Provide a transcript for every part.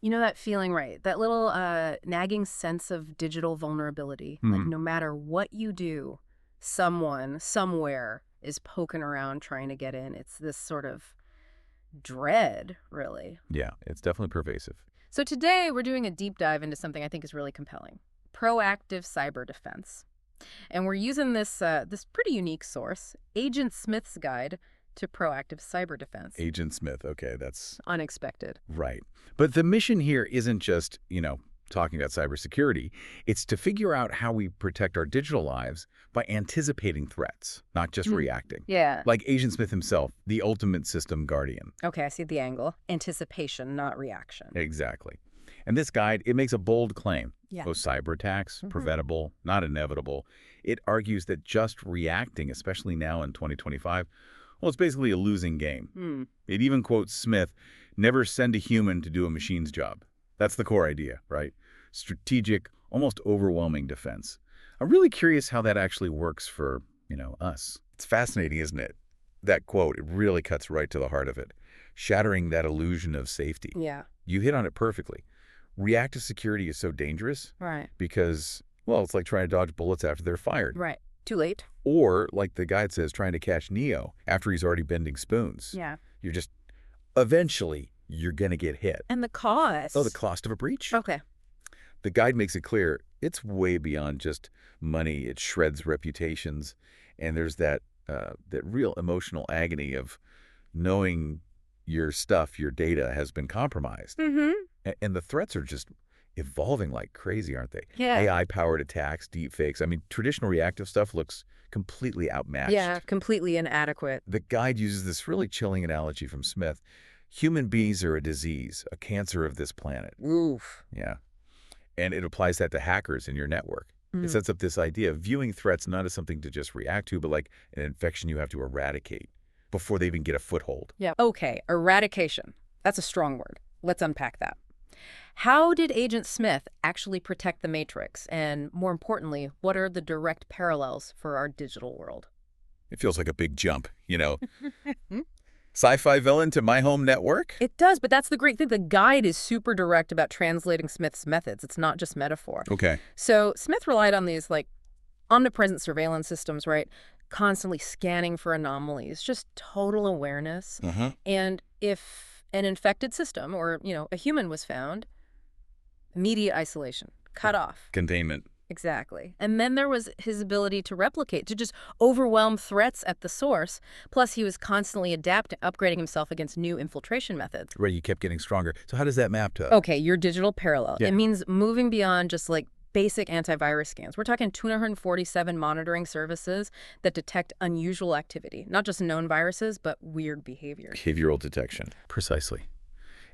You know that feeling, right? That little nagging sense of digital vulnerability. Like Hmm. no matter what you do, someone, somewhere is poking around trying to get in. It's this sort of dread, really. Yeah, it's definitely pervasive. So today we're doing a deep dive into something I think is really compelling. Proactive cyber defense. And we're using this pretty unique source, Agentsmith's Guide to Proactive Cyber Defense. Agent Smith, okay, that's Unexpected. right. But the mission here isn't just, talking about cybersecurity. It's to figure out how we protect our digital lives by anticipating threats, not just Hmm. reacting. Yeah. Like Agent Smith himself, the ultimate system guardian. Okay, I see the angle. Anticipation, not reaction. Exactly. And this guide, it makes a bold claim. Yeah. Oh, cyber attacks, Mhm. preventable, not inevitable. It argues that just reacting, especially now in 2025, well, it's basically a losing game. Hmm. It even quotes Smith, never send a human to do a machine's job. That's the core idea, right? Strategic, almost overwhelming defense. I'm really curious how that actually works for, us. It's fascinating, isn't it? That quote, it really cuts right to the heart of it, shattering that illusion of safety. Yeah. You hit on it perfectly. Reactive security is so dangerous Right. because, well, it's like trying to dodge bullets after they're fired. Right. Too late. Or, like the guide says, trying to catch Neo after he's already bending spoons. Yeah. You're just, eventually, you're going to get hit. And the cost. Oh, the cost of a breach? Okay. The guide makes it clear it's way beyond just money. It shreds reputations. And there's that real emotional agony of knowing your stuff, your data has been compromised. Mm-hmm. And the threats are just evolving like crazy, aren't they? Yeah. AI-powered attacks, deepfakes. I mean, traditional reactive stuff looks completely outmatched. Yeah, completely inadequate. The guide uses this really chilling analogy from Smith. Human beings are a disease, a cancer of this planet. Oof. Yeah. And it applies that to hackers in your network. It Mm. sets up this idea of viewing threats not as something to just react to, but like an infection you have to eradicate before they even get a foothold. Yeah. Okay, eradication. That's a strong word. Let's unpack that. How did Agent Smith actually protect the Matrix? And more importantly, what are the direct parallels for our digital world? It feels like a big jump, Sci-fi villain to my home network? It does, but that's the great thing. The guide is super direct about translating Smith's methods. It's not just metaphor. Okay. So Smith relied on these like omnipresent surveillance systems, right? Constantly scanning for anomalies, just total awareness. Uh-huh. And if an infected system or, a human was found, immediate isolation, cut off. Containment. Exactly. And then there was his ability to replicate, to just overwhelm threats at the source. Plus, he was constantly adapting, upgrading himself against new infiltration methods. Right, you kept getting stronger. So how does that map to? Okay, your digital parallel. Yeah. It means moving beyond just like basic antivirus scans. We're talking 247 monitoring services that detect unusual activity, not just known viruses, but weird behavior. Behavioral detection. Precisely.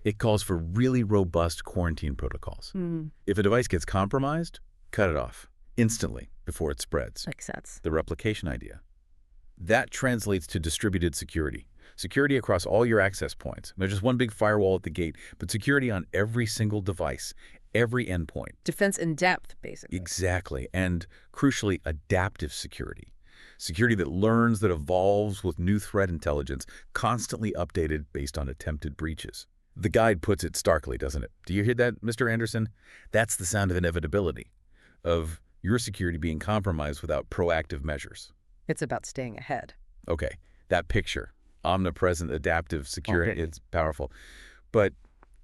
It calls for really robust quarantine protocols. Mm, If a device gets compromised, cut it off instantly before it spreads. makes sense. The replication idea. That translates to distributed security. Security across all your access points. Not just one big firewall at the gate, but security on every single device, every endpoint. Defense in depth, basically. Exactly. And crucially, adaptive security. Security that learns, that evolves with new threat intelligence, constantly updated based on attempted breaches. The guide puts it starkly, doesn't it? Do you hear that, Mr. Anderson? That's the sound of inevitability, of your security being compromised without proactive measures. It's about staying ahead. Okay, that picture, omnipresent, adaptive security, Okay. it's powerful. But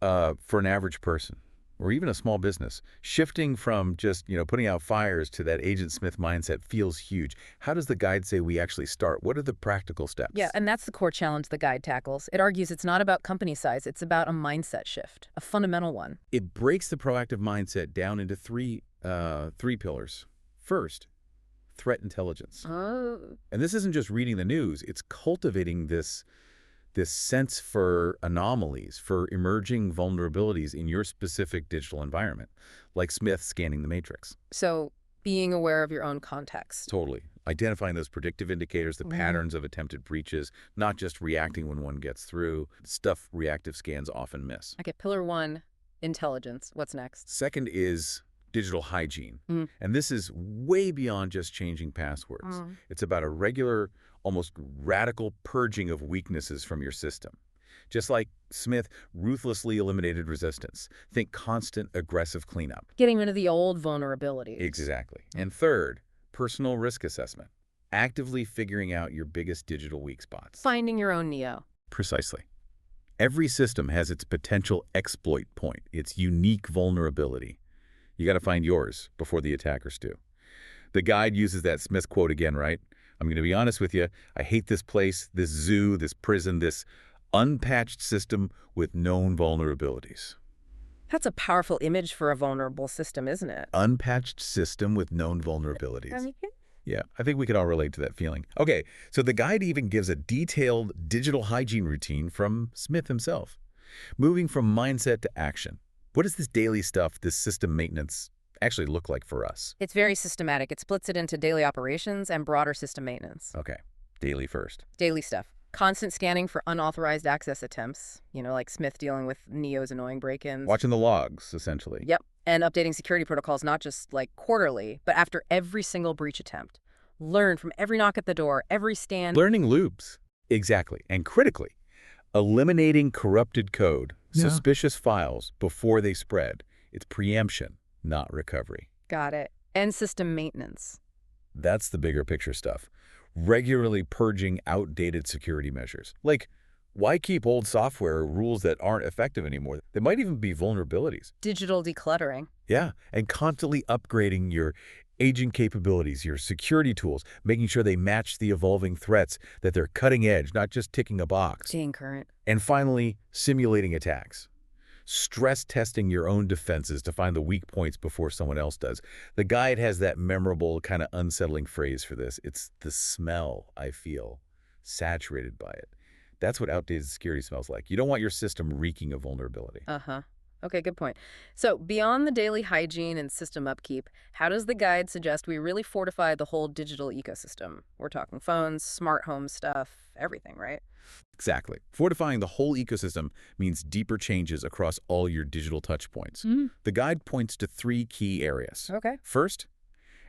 for an average person, or even a small business, shifting from just, putting out fires to that Agent Smith mindset feels huge. How does the guide say we actually start? What are the practical steps? Yeah, and that's the core challenge the guide tackles. It argues it's not about company size, it's about a mindset shift, a fundamental one. It breaks the proactive mindset down into three pillars. First, threat intelligence. Oh. And this isn't just reading the news, it's cultivating this sense for anomalies, for emerging vulnerabilities in your specific digital environment, like Smith scanning the matrix. So being aware of your own context. Totally. Identifying those predictive indicators, the patterns of attempted breaches, not just reacting when one gets through, stuff reactive scans often miss. Okay, pillar one, intelligence. What's next? Second is digital hygiene. Mm. And this is way beyond just changing passwords. It's about a regular, almost radical purging of weaknesses from your system. Just like Smith ruthlessly eliminated resistance. Think constant aggressive cleanup. Getting rid of the old vulnerabilities. Exactly. And third, personal risk assessment. Actively figuring out your biggest digital weak spots. Finding your own Neo. Precisely. Every system has its potential exploit point, its unique vulnerability. You got to find yours before the attackers do. The guide uses that Smith quote again, right? I'm going to be honest with you. I hate this place, this zoo, this prison, this unpatched system with known vulnerabilities. That's a powerful image for a vulnerable system, isn't it? Unpatched system with known vulnerabilities. I mean, Yeah, I think we could all relate to that feeling. Okay, so the guide even gives a detailed digital hygiene routine from Smith himself. Moving from mindset to action. What does this daily stuff, this system maintenance, actually look like for us? it's very systematic. It splits it into daily operations and broader system maintenance. Okay, daily first. Daily stuff. Constant scanning for unauthorized access attempts, like Smith dealing with Neo's annoying break-ins. Watching the logs, essentially. Yep. And updating security protocols, not just like quarterly, but after every single breach attempt. Learn from every knock at the door, every scan. Learning loops. Exactly. And critically, eliminating corrupted code, suspicious files before they spread. It's preemption, not recovery. Got it. And system maintenance. That's the bigger picture stuff. Regularly purging outdated security measures. Like, why keep old software or rules that aren't effective anymore? They might even be vulnerabilities. Digital decluttering. Yeah, and constantly upgrading your agent capabilities, your security tools, making sure they match the evolving threats, that they're cutting edge, not just ticking a box. Staying current. And finally, simulating attacks. Stress testing your own defenses to find the weak points before someone else does. The guide has that memorable, kind of unsettling phrase for this. It's the smell I feel, saturated by it. That's what outdated security smells like. You don't want your system reeking of vulnerability. Uh-huh. Okay, good point. So beyond the daily hygiene and system upkeep, how does the guide suggest we really fortify the whole digital ecosystem? We're talking phones, smart home stuff, everything, right? Exactly. Fortifying the whole ecosystem means deeper changes across all your digital touchpoints. The guide points to 3 key areas. Okay. First,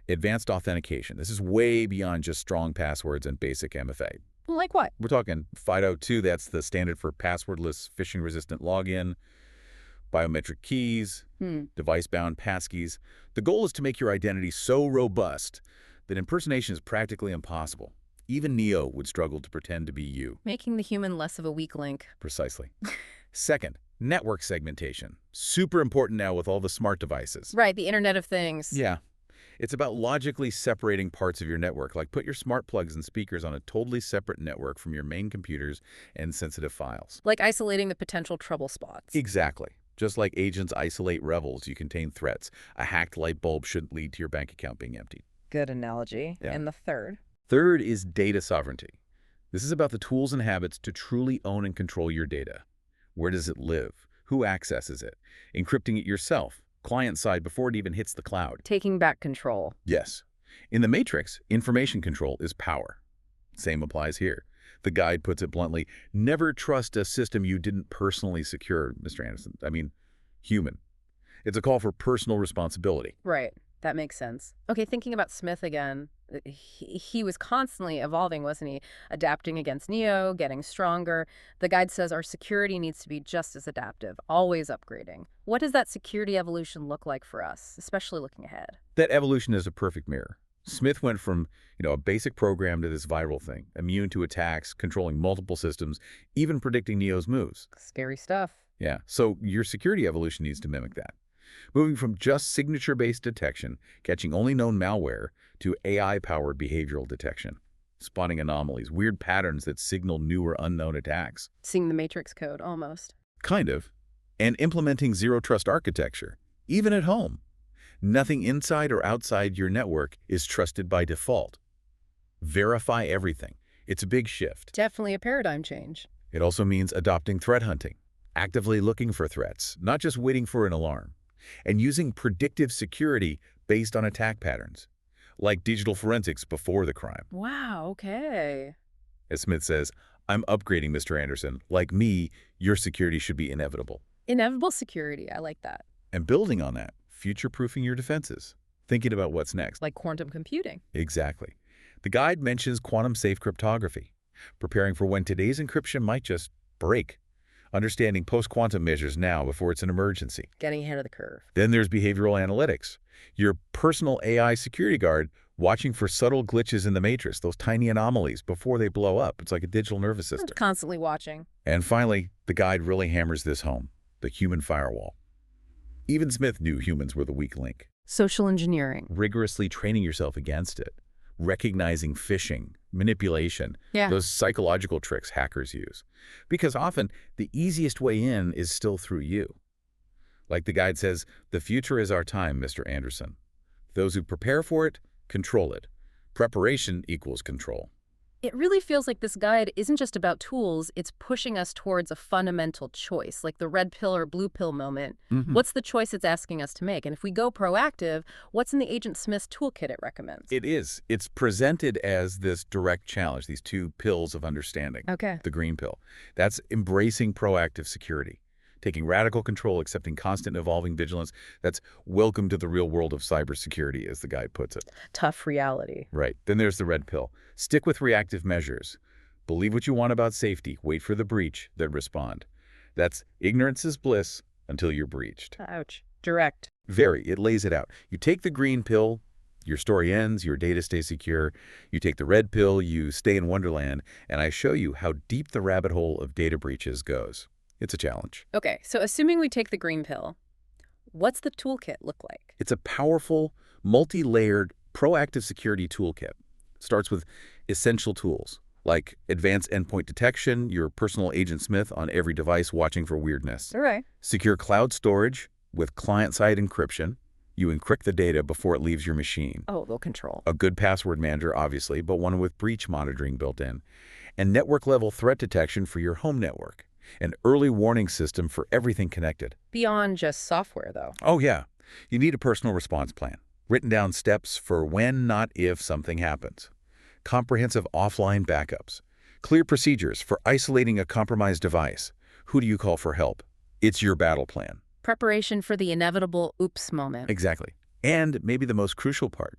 advanced authentication. This is way beyond just strong passwords and basic MFA. Like what? We're talking FIDO2, that's the standard for passwordless, phishing-resistant login, biometric keys, device-bound passkeys. The goal is to make your identity so robust that impersonation is practically impossible. Even Neo would struggle to pretend to be you. Making the human less of a weak link. Precisely. Second, network segmentation. Super important now with all the smart devices. Right, the Internet of Things. Yeah. It's about logically separating parts of your network, like put your smart plugs and speakers on a totally separate network from your main computers and sensitive files. Like isolating the potential trouble spots. Exactly. Just like agents isolate rebels, you contain threats. A hacked light bulb shouldn't lead to your bank account being emptied. Good analogy. Yeah. And the third? Third is data sovereignty. This is about the tools and habits to truly own and control your data. Where does it live? Who accesses it? Encrypting it yourself, client side, before it even hits the cloud. Taking back control. Yes. In the Matrix, information control is power. Same applies here. The guide puts it bluntly, never trust a system you didn't personally secure, Mr. Anderson. I mean, human. It's a call for personal responsibility. Right. That makes sense. Okay, thinking about Smith again, he was constantly evolving, wasn't he? Adapting against Neo, getting stronger. The guide says our security needs to be just as adaptive, always upgrading. What does that security evolution look like for us, especially looking ahead? That evolution is a perfect mirror. Smith went from, a basic program to this viral thing, immune to attacks, controlling multiple systems, even predicting Neo's moves. Scary stuff. Yeah, so your security evolution needs to mimic that. Moving from just signature-based detection, catching only known malware, to AI-powered behavioral detection, spotting anomalies, weird patterns that signal new or unknown attacks. Seeing the Matrix code, almost. Kind of. And implementing zero-trust architecture, even at home. Nothing inside or outside your network is trusted by default. Verify everything. It's a big shift. Definitely a paradigm change. It also means adopting threat hunting, actively looking for threats, not just waiting for an alarm, and using predictive security based on attack patterns, like digital forensics before the crime. Wow, okay. As Smith says, I'm upgrading, Mr. Anderson. Like me, your security should be inevitable. Inevitable security, I like that. And building on that, future-proofing your defenses, thinking about what's next. Like quantum computing. Exactly. The guide mentions quantum-safe cryptography, preparing for when today's encryption might just break. understanding post-quantum measures now before it's an emergency. Getting ahead of the curve. Then there's behavioral analytics, your personal AI security guard watching for subtle glitches in the matrix, those tiny anomalies before they blow up. It's like a digital nervous system. Constantly watching. And finally, the guide really hammers this home, the human firewall. Even Smith knew humans were the weak link. Social engineering. Rigorously training yourself against it, recognizing phishing, manipulation, Yeah. those psychological tricks hackers use. Because often, the easiest way in is still through you. Like the guide says, the future is our time, Mr. Anderson. Those who prepare for it, control it. Preparation equals control. It really feels like this guide isn't just about tools, it's pushing us towards a fundamental choice, like the red pill or blue pill moment. What's the choice it's asking us to make? And if we go proactive, what's in the agentsmith toolkit it recommends? It is. It's presented as this direct challenge, these two pills of understanding. Okay. The green pill. That's embracing proactive security. Taking radical control, accepting constant evolving vigilance. That's welcome to the real world of cybersecurity, as the guide puts it. Tough reality. Right. Then there's the red pill. Stick with reactive measures. Believe what you want about safety. Wait for the breach, then respond. That's ignorance is bliss until you're breached. Ouch. Direct. Very. It lays it out. You take the green pill, your story ends, your data stays secure. You take the red pill, you stay in Wonderland, and I show you how deep the rabbit hole of data breaches goes. It's a challenge. Okay, so assuming we take the green pill, what's the toolkit look like? It's a powerful, multi-layered, proactive security toolkit. Starts with essential tools, like advanced endpoint detection, your personal agentsmith on every device watching for weirdness. All right. Secure cloud storage with client-side encryption. You encrypt the data before it leaves your machine. Oh, low control. A good password manager, obviously, but one with breach monitoring built in. And network-level threat detection for your home network. An early warning system for everything connected. Beyond just software, though. Oh, yeah. You need a personal response plan. Written down steps for when, not if, something happens. Comprehensive offline backups. Clear procedures for isolating a compromised device. Who do you call for help? It's your battle plan. Preparation for the inevitable oops moment. Exactly. And maybe the most crucial part,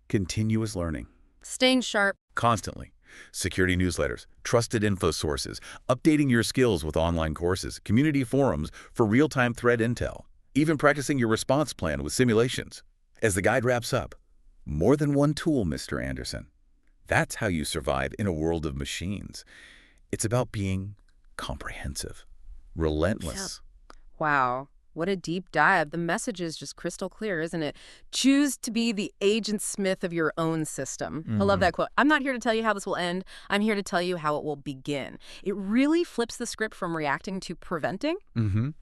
continuous learning. Staying sharp. Constantly. Security newsletters, trusted info sources, updating your skills with online courses, community forums for real-time threat intel, even practicing your response plan with simulations. As the guide wraps up, more than one tool, Mr. Anderson. That's how you survive in a world of machines. It's about being comprehensive, relentless. Wow. What a deep dive. The message is just crystal clear, isn't it? Choose to be the agentsmith of your own system. I love that quote. I'm not here to tell you how this will end. I'm here to tell you how it will begin. It really flips the script from reacting to preventing.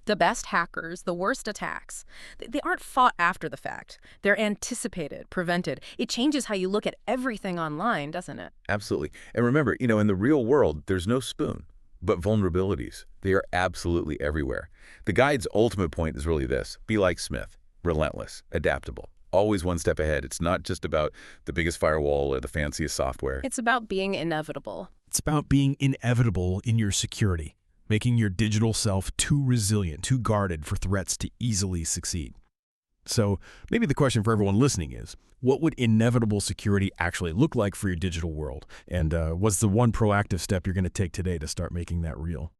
The best hackers, the worst attacks, they aren't fought after the fact. They're anticipated, prevented. It changes how you look at everything online, doesn't it? Absolutely. And remember, in the real world, there's no spoon. But vulnerabilities, they are absolutely everywhere. The guide's ultimate point is really this. Be like Smith, relentless, adaptable, always one step ahead. It's not just about the biggest firewall or the fanciest software. It's about being inevitable. It's about being inevitable in your security, making your digital self too resilient, too guarded for threats to easily succeed. So maybe the question for everyone listening is, what would inevitable security actually look like for your digital world? And what's the one proactive step you're going to take today to start making that real?